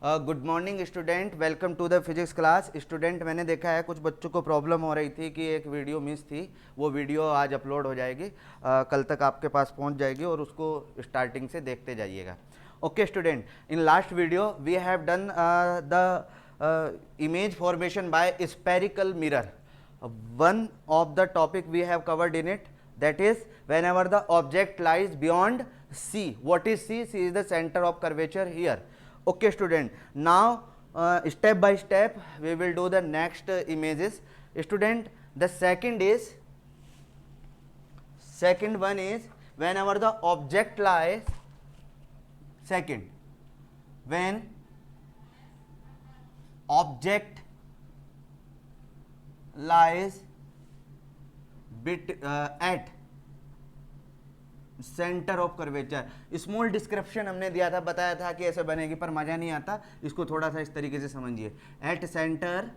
Good morning student, welcome to the physics class. Student, मैंने देखा है कुछ बच्चों को प्रॉब्लम हो रही थी कि एक वीडियो मिस थी। वो वीडियो आज अपलोड हो जाएगी, कल तक आपके पास पहुंच जाएगी और उसको स्टार्टिंग से देखते जाइएगा। Okay student, in last video we have done the image formation by spherical mirror. One of the topic we have covered in it, that is whenever the object lies beyond C. What is C? C is the center of curvature here. Okay student, now step by step we will do the next images. Student, the second one is whenever the object lies, second, when object lies at centre of curvature. Small description हमने दिया था, बताया था कि ऐसे बनेगी, पर मजा नहीं आता. इसको थोड़ा सा इस तरीके से समझिए. Eight centre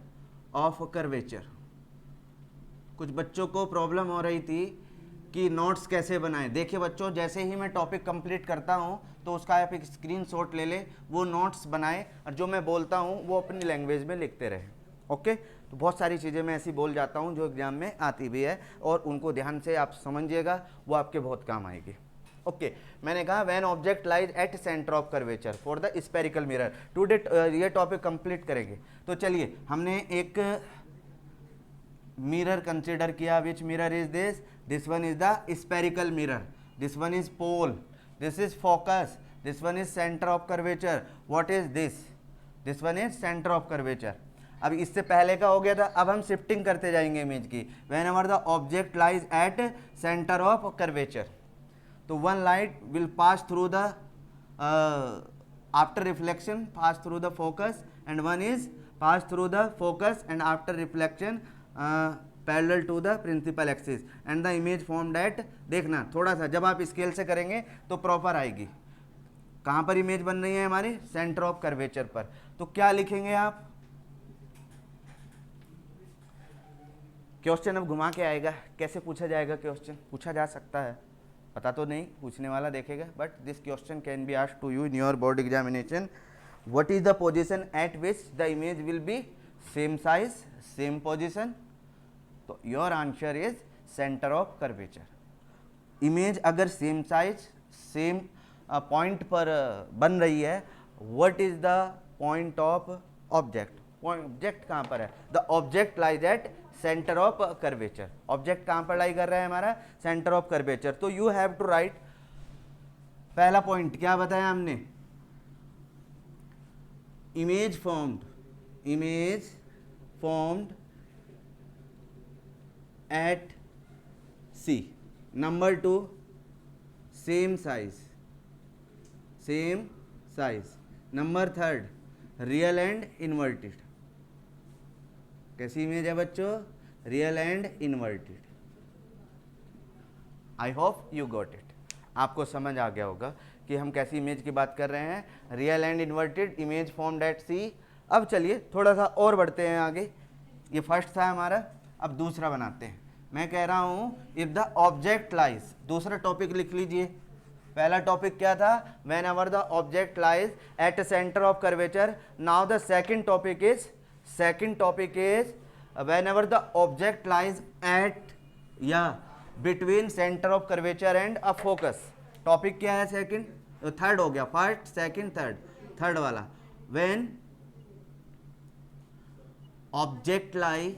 of curvature. कुछ बच्चों को प्रॉब्लम हो रही थी कि नोट्स कैसे बनाएं. देखिए बच्चों, जैसे ही मैं टॉपिक कंप्लीट करता हूं तो उसका आप एक स्क्रीनशॉट ले लें, वो नोट्स बनाएं और जो मैं बोलता हूं वो अपनी लैंग्वेज में लिखते रहें. ओके तो बहुत सारी चीज़ें मैं ऐसी बोल जाता हूं जो एग्जाम में आती भी है, और उनको ध्यान से आप समझिएगा, वो आपके बहुत काम आएगी. ओके मैंने कहा when object lies at centre of curvature for the spherical mirror. Today ये टॉपिक कंप्लीट करेंगे. तो चलिए, हमने एक मिरर कंसिडर किया. Which mirror is this? This one is the spherical mirror. This one is pole. This is focus. This one is centre of curvature. What is this? This one is centre of curvature. अब इससे पहले का हो गया था, अब हम shifting करते जाएंगे इमेज की. Whenever the object lies at centre of curvature, तो one light will pass through the after reflection pass through the focus, and one is pass through the focus and after reflection parallel to the principal axis, and the image formed at. देखना थोड़ा सा, जब आप scale से करेंगे तो proper आएगी. कहाँ पर इमेज बन रही है हमारी? सेंटर ऑफ कर्वेचर पर. तो क्या लिखेंगे आप? क्वेश्चन अब घुमा के आएगा. कैसे पूछा जाएगा क्वेश्चन? पूछा जा सकता है, पता तो नहीं, पूछने वाला देखेगा, but this question can be asked to you in your board examination. What is the position at which the image will be same size, same position? तो your answer is centre of curvature. Image अगर same size, same point पर बन रही है, what is the point of object? Object कहाँ पर है? The object lies at centre of curvature. Object कहां पर लाई कर रहा है हमारा? Centre of curvature. तो यू हैव टू राइट, पहला पॉइंट क्या बताया हमने? Image formed at C. Number 2, same size. Number 3, real and inverted. कैसी इमेज है बच्चों? Real and inverted. I hope you got it. आपको समझ आ गया होगा कि हम कैसी इमेज की बात कर रहे हैं. Real and inverted image formed at C. अब चलिए थोड़ा सा और बढ़ते हैं आगे. ये फर्स्ट था हमारा, अब दूसरा बनाते हैं. मैं कह रहा हूं इफ द ऑब्जेक्ट लाइज. दूसरा टॉपिक लिख लीजिए. पहला टॉपिक क्या था? When ever the object lies at centre of curvature. Now the second topic is whenever the object lies at between center of curvature and a focus. Topic क्या है? Second, third हो गया. First, second, third वाला. when object lie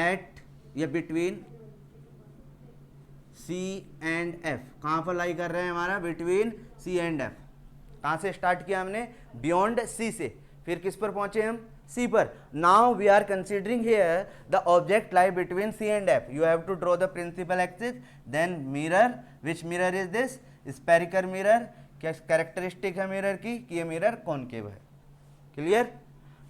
at या between C and F. कहां पर lie कर रहे हैं हमारा? between C and F. कहां से स्टार्ट किया हमने? बियॉन्ड C से. फिर किस पर पहुंचे हम? C पर. Now we are considering here the object lie between C and F. You have to draw the principal axis. Then mirror. Which mirror is this? Spherical mirror. क्या कैरेक्टरिस्टिक है mirror की? कि ये मिरर कॉनकेव है. Clear?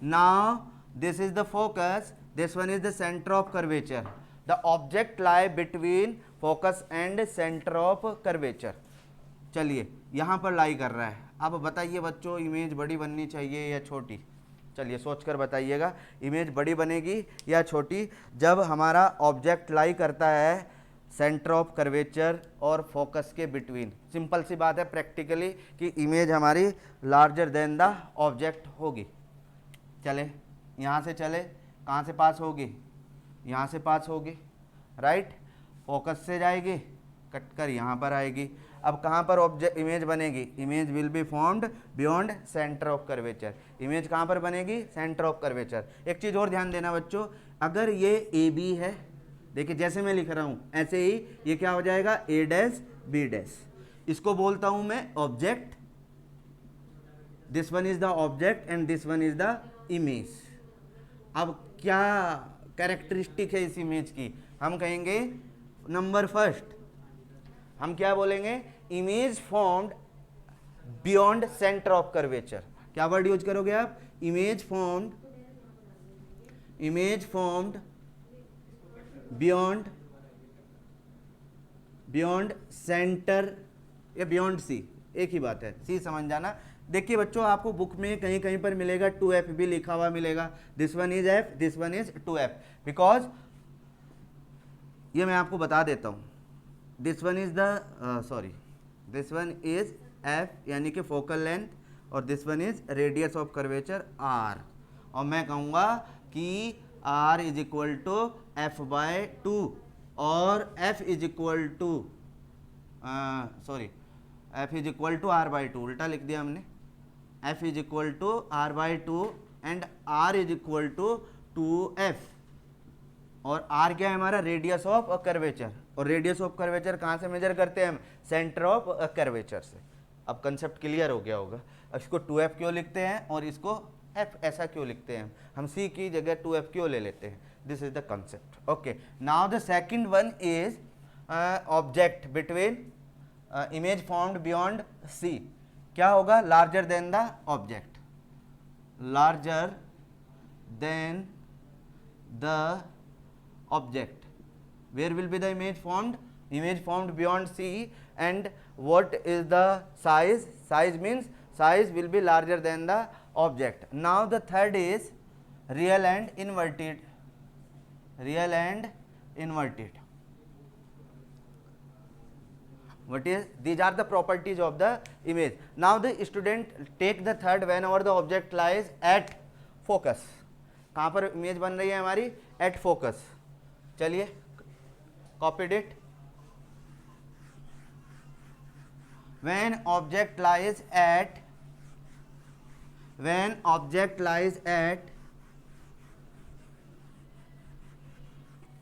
Now this is the focus, this one is the centre of curvature. The object lie between focus and centre of curvature. चलिए यहां पर lie कर रहा है. अब बताइए बच्चों, इमेज बड़ी बननी चाहिए या छोटी? चलिए सोचकर बताइएगा, इमेज बड़ी बनेगी या छोटी? जब हमारा ऑब्जेक्ट लाई करता है सेंटर ऑफ कर्वेचर और फोकस के बिटवीन। सिंपल सी बात है प्रैक्टिकली कि इमेज हमारी लार्जर देन द ऑब्जेक्ट होगी। चले यहाँ से चले, कहाँ से पास होगी, यहाँ से पास होगी, राइट, फोकस से जाएगी, कट कर यहाँ पर आएगी। अब कहाँ पर ऑब्जेक्ट इमेज बनेगी, image will be formed beyond centre of curvature. Image कहाँ पर बनेगी, सेंटर ऑफ कर्वेचर। एक चीज़ और ध्यान देना बच्चों, अगर ये ए बी है, देखिए जैसे मैं लिख रहा हूँ ऐसे ही ये क्या हो जाएगा, ए डैश बी डैश। इसको बोलता हूँ मैं object, this one is the object and this one is the image. अब क्या कैरेक्टरिस्टिक है इस इमेज की, हम कहेंगे नंबर फर्स्ट, हम क्या बोलेंगे, image formed beyond centre of curvature. क्या वर्ड यूज करोगे आप, इमेज फॉर्म्ड बियॉन्ड सेंटर या बियॉन्ड सी, एक ही बात है, सी समझ जाना। देखिए बच्चों आपको बुक में कहीं कहीं पर मिलेगा 2F भी लिखा हुआ मिलेगा, this one is F, this one is 2F, because ये मैं आपको बता देता हूँ, this one is the this one is F यानी कि फोकल लेंथ, और this one is radius of curvature R, और मैं कहूँगा कि R is equal to F/2 और F is equal to F is equal to R/2, उल्टा लिख दिया हमने, F is equal to R/2 and R is equal to 2F, और R क्या है हमारा, रेडियस ऑफ कर्वेचर, और रेडियस ऑफ कर्वेचर कहाँ से मेजर करते हैं हम, सेंटर ऑफ कर्वेचर से। अब कंसेप्ट क्लियर हो गया होगा। अब इसको 2F क्यों लिखते हैं और इसको F ऐसा क्यों लिखते हैं, हम C की जगह 2F क्यों ले लेते हैं, this is the concept. Okay, now the second one is object between image formed beyond C। क्या होगा, larger than the object, larger than the object, where will be the image formed beyond C, and what is the size, means size will be larger than the object. Now the third is real and inverted, what is, these are the properties of the image. Now the student take the third whenever the object lies at focus। कहाँ पर image बन रही है हमारी, at focus। चलिए copied it, when object lies at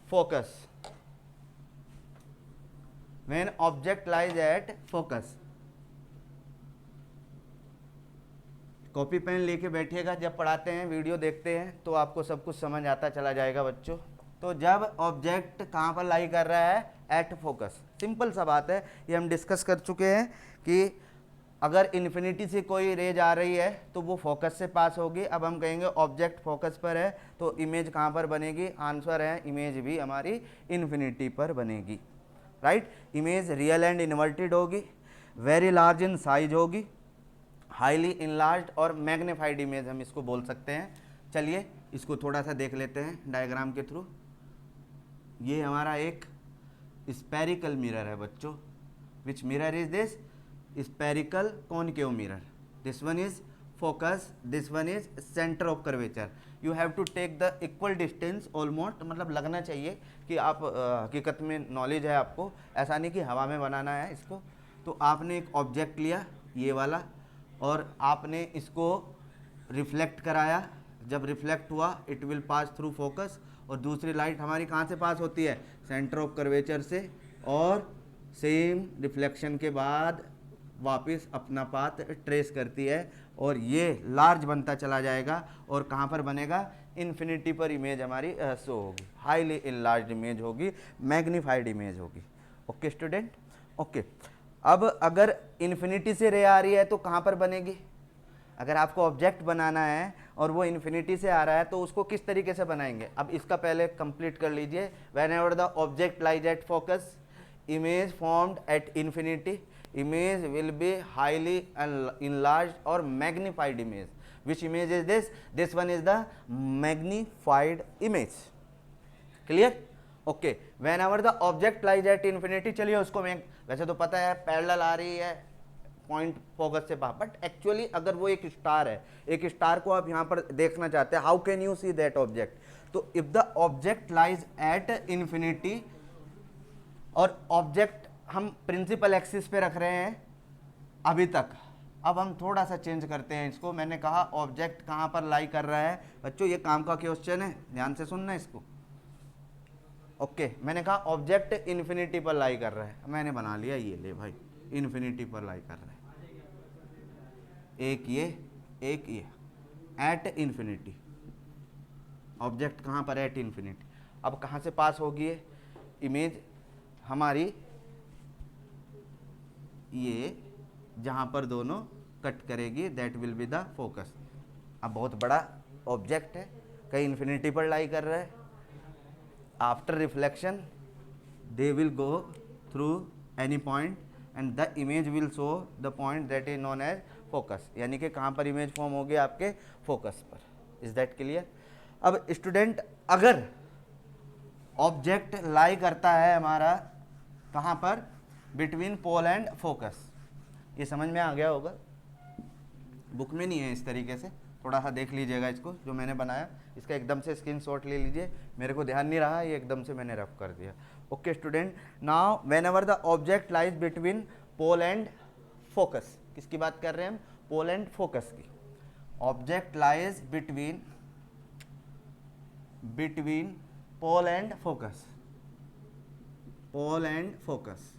focus, when object lies at focus। Copy pen लेके बैठिएगा, जब पढ़ाते हैं वीडियो देखते हैं तो आपको सब कुछ समझ आता चला जाएगा बच्चों। तो जब ऑब्जेक्ट कहाँ पर लाई कर रहा है, एट फोकस, सिंपल सा बात है, ये हम डिस्कस कर चुके हैं कि अगर इन्फिनिटी से कोई रेज आ रही है तो वो फोकस से पास होगी। अब हम कहेंगे ऑब्जेक्ट फोकस पर है तो इमेज कहाँ पर बनेगी, आंसर है इमेज भी हमारी इन्फिनिटी पर बनेगी, right. Image real and inverted होगी, वेरी लार्ज इन साइज होगी, हाईली इनलार्ज्ड और मैग्नीफाइड इमेज हम इसको बोल सकते हैं। चलिए इसको थोड़ा सा देख लेते हैं डायग्राम के थ्रू। ये हमारा एक स्पेरिकल मिरर है बच्चों, which mirror is this, spherical concave mirror. This one is focus, this one is centre of curvature. You have to take the equal distance almost, मतलब लगना चाहिए कि आप हकीकत में नॉलेज है आपको, ऐसा नहीं कि हवा में बनाना है इसको। तो आपने एक ऑब्जेक्ट लिया ये वाला और आपने इसको रिफ्लेक्ट कराया, जब रिफ्लेक्ट हुआ it will pass through focus, और दूसरी लाइट हमारी कहाँ से पास होती है, सेंटर ऑफ कर्वेचर से, और सेम रिफ्लेक्शन के बाद वापस अपना पाथ ट्रेस करती है और ये लार्ज बनता चला जाएगा और कहाँ पर बनेगा, इन्फिनिटी पर इमेज हमारी शो होगी, हाईली इनलार्ज्ड इमेज होगी, मैग्नीफाइड इमेज होगी। Okay student, okay. अब अगर इन्फिनिटी से रे आ रही है तो कहाँ पर बनेगी, अगर आपको ऑब्जेक्ट बनाना है और वो इन्फिनिटी से आ रहा है तो उसको किस तरीके से बनाएंगे। अब इसका पहले कंप्लीट कर लीजिए। Whenever the object lies at focus, image formed at infinity, image will be highly enlarged or magnified image. Which image is this one is the magnified image. Clear? Okay, when ever the object lies at infinity, चलिए उसको मैं, वैसे तो पता है parallel आ रही है point focus से बाहर, बट एक्चुअली अगर वो एक स्टार है, एक स्टार को आप यहाँ पर देखना चाहते हैं, how can you see that object, तो if the object lies at infinity, और ऑब्जेक्ट हम प्रिंसिपल एक्सिस पे रख रहे हैं अभी तक, अब हम थोड़ा सा चेंज करते हैं इसको। मैंने कहा ऑब्जेक्ट कहाँ पर लाई कर रहा है, बच्चों ये काम का क्वेश्चन है, ध्यान से सुनना इसको। ओके, मैंने कहा ऑब्जेक्ट इन्फिनिटी पर लाई कर रहा है, मैंने बना लिया ये ले भाई, इन्फिनिटी पर लाई कर रहा है, एक ये एट इन्फिनिटी, ऑब्जेक्ट कहाँ पर, एट इन्फिनिटी। अब कहाँ से पास होगी ये इमेज हमारी, ये जहाँ पर दोनों कट करेगी, that will be the focus. अब बहुत बड़ा ऑब्जेक्ट है, कहीं इन्फिनिटी पर लाई कर रहा है, after reflection they will go through any point and the image will show the point that is known as focus, यानी कि कहाँ पर इमेज फॉर्म होगी, आपके फोकस पर। Is that clear? अब स्टूडेंट, अगर ऑब्जेक्ट लाई करता है हमारा कहाँ पर, बिटवीन पोल एंड फोकस, ये समझ में आ गया होगा, बुक में नहीं है इस तरीके से, थोड़ा सा देख लीजिएगा इसको जो मैंने बनाया, इसका एकदम से स्क्रीनशॉट ले लीजिए, मेरे को ध्यान नहीं रहा, ये एकदम से मैंने रफ कर दिया। Okay student, now whenever the object lies between pole and focus, किसकी बात कर रहे हैं हम, पोल एंड फोकस की। Object lies between pole and focus, pole and focus,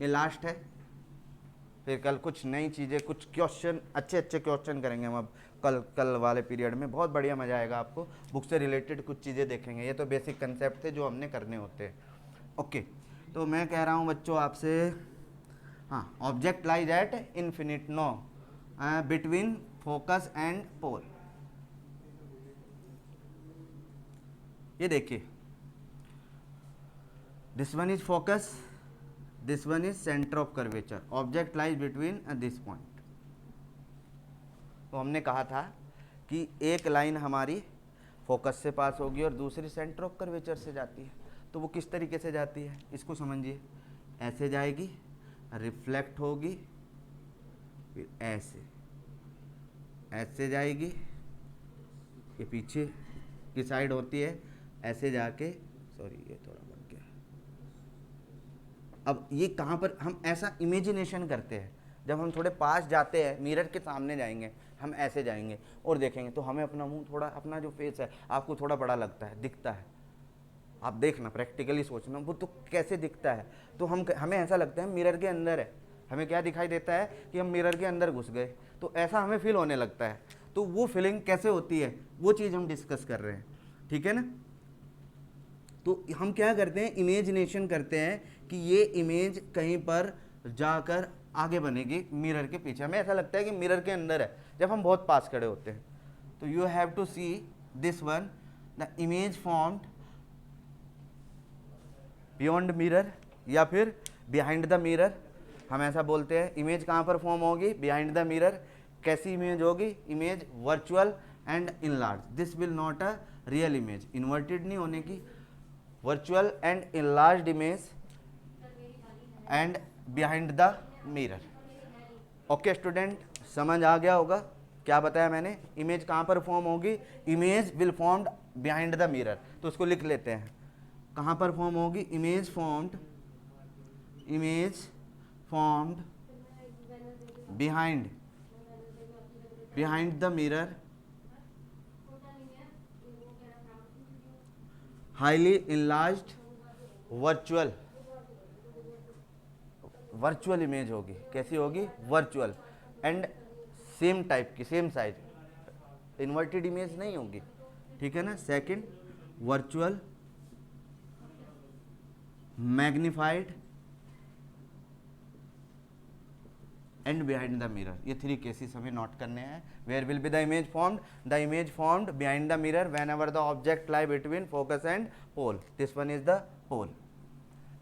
ये लास्ट है, फिर कल कुछ नई चीज़ें, कुछ क्वेश्चन, अच्छे क्वेश्चन करेंगे हम अब कल वाले पीरियड में, बहुत बढ़िया मजा आएगा आपको, बुक से रिलेटेड कुछ चीज़ें देखेंगे, ये तो बेसिक कंसेप्ट थे जो हमने करने होते हैं। ओके, तो मैं कह रहा हूँ बच्चों आपसे, हाँ, object lies at infinite, no, between focus and pole, ये देखिए, this one is focus, this one is center of curvature, object lies between this point। तो हमने कहा था कि एक लाइन हमारी फोकस से पास होगी और दूसरी सेंटर ऑफ कर्वेचर से जाती है, तो वो किस तरीके से जाती है इसको समझिए, ऐसे जाएगी, रिफ्लेक्ट होगी, फिर ऐसे जाएगी, ये पीछे की साइड होती है, ऐसे जाके, सॉरी ये थोड़ा बन गया। अब ये कहाँ पर हम ऐसा इमेजिनेशन करते हैं, जब हम थोड़े पास जाते हैं, मिरर के सामने जाएंगे, हम ऐसे जाएंगे और देखेंगे, तो हमें अपना मुंह थोड़ा, अपना जो फेस है आपको थोड़ा बड़ा लगता है, दिखता है, आप देखना, प्रैक्टिकली सोचना वो तो कैसे दिखता है, तो हमें ऐसा लगता है मिरर के अंदर है, हमें क्या दिखाई देता है कि हम मिरर के अंदर घुस गए, तो ऐसा हमें फील होने लगता है। तो वो फीलिंग कैसे होती है, वो चीज़ हम डिस्कस कर रहे हैं, ठीक है ना। तो हम क्या करते हैं, इमेजिनेशन करते हैं कि ये इमेज कहीं पर जाकर आगे बनेगी मिरर के पीछे, हमें ऐसा लगता है कि मिरर के अंदर है जब हम बहुत पास खड़े होते हैं। तो you have to see this one, the image formed beyond mirror या फिर बिहाइंड द मिरर, हम ऐसा बोलते हैं। इमेज कहाँ पर फॉर्म होगी, बिहाइंड द मिरर। कैसी इमेज होगी, image virtual and enlarge, this will not a real image, inverted नहीं होने की, virtual and enlarged image and behind the mirror. Okay student, समझ आ गया होगा क्या बताया मैंने, इमेज कहाँ पर फॉर्म होगी, image will formed behind the mirror, तो उसको लिख लेते हैं, कहाँ पर फॉर्म होगी, image formed behind the mirror, highly enlarged virtual image होगी। कैसी होगी, वर्चुअल एंड सेम टाइप की, सेम साइज, इन्वर्टेड इमेज नहीं होगी, ठीक है ना। Second, virtual magnified and behind the mirror, ये 3 केसेस हमें नोट करने हैं। Where will be the image formed behind the mirror whenever the object lie between focus and pole, this one is the pole,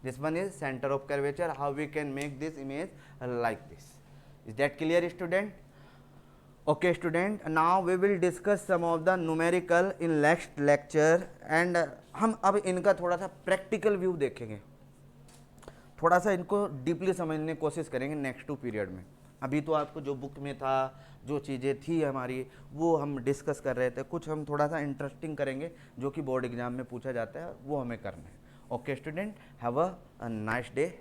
this one is center of curvature, how we can make this image like this, is that clear student? Okay student, now we will discuss some of the numerical in next lecture and हम अब इनका थोड़ा सा practical view देखेंगे, थोड़ा सा इनको deeply समझने की कोशिश करेंगे नेक्स्ट 2 पीरियड में। अभी तो आपको जो बुक में था, जो चीज़ें थी हमारी, वो हम डिस्कस कर रहे थे। कुछ हम थोड़ा सा इंटरेस्टिंग करेंगे जो कि बोर्ड एग्जाम में पूछा जाता है, वो हमें करना है। Okay student, have a nice day.